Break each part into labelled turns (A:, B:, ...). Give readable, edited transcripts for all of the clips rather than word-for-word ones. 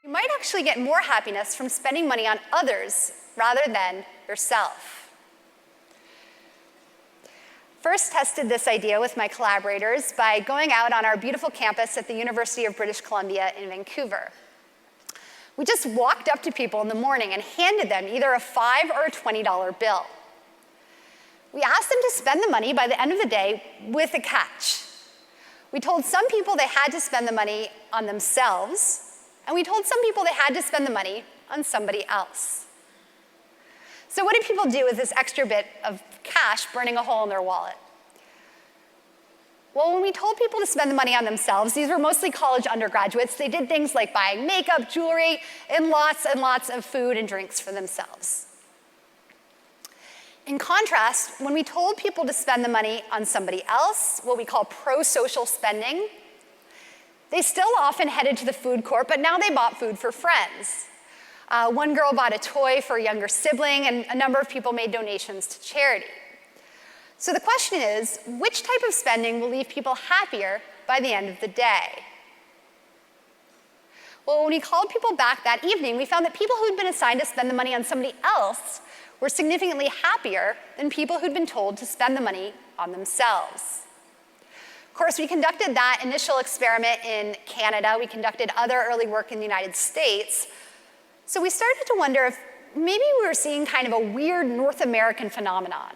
A: You might actually get more happiness from spending money on others rather than yourself. First tested this idea with my collaborators by going out on our beautiful campus at the University of British Columbia in Vancouver. We just walked up to people in the morning and handed them either a $5 or a $20 bill. We asked them to spend the money by the end of the day with a catch. We told some people they had to spend the money on themselves, and we told some people they had to spend the money on somebody else. So what did people do with this extra bit of cash burning a hole in their wallet? Well, when we told people to spend the money on themselves, these were mostly college undergraduates, they did things like buying makeup, jewelry, and lots of food and drinks for themselves. In contrast, when we told people to spend the money on somebody else, what we call pro-social spending, they still often headed to the food court, but now they bought food for friends. One girl bought a toy for a younger sibling, and a number of people made donations to charity. So the question is, which type of spending will leave people happier by the end of the day? Well, when we called people back that evening, we found that people who'd been assigned to spend the money on somebody else were significantly happier than people who'd been told to spend the money on themselves. Of course, we conducted that initial experiment in Canada. We conducted other early work in the United States. So we started to wonder if maybe we were seeing kind of a weird North American phenomenon.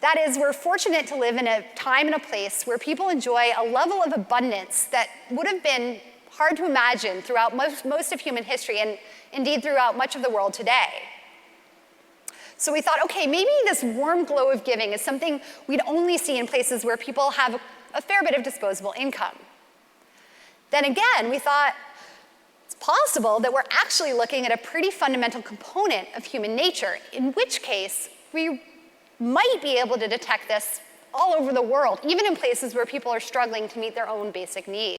A: That is, we're fortunate to live in a time and a place where people enjoy a level of abundance that would have been hard to imagine throughout most of human history, and indeed throughout much of the world today. So we thought, okay, maybe this warm glow of giving is something we'd only see in places where people have a fair bit of disposable income. Then again, we thought it's possible that we're actually looking at a pretty fundamental component of human nature, in which case we might be able to detect this all over the world, even in places where people are struggling to meet their own basic needs.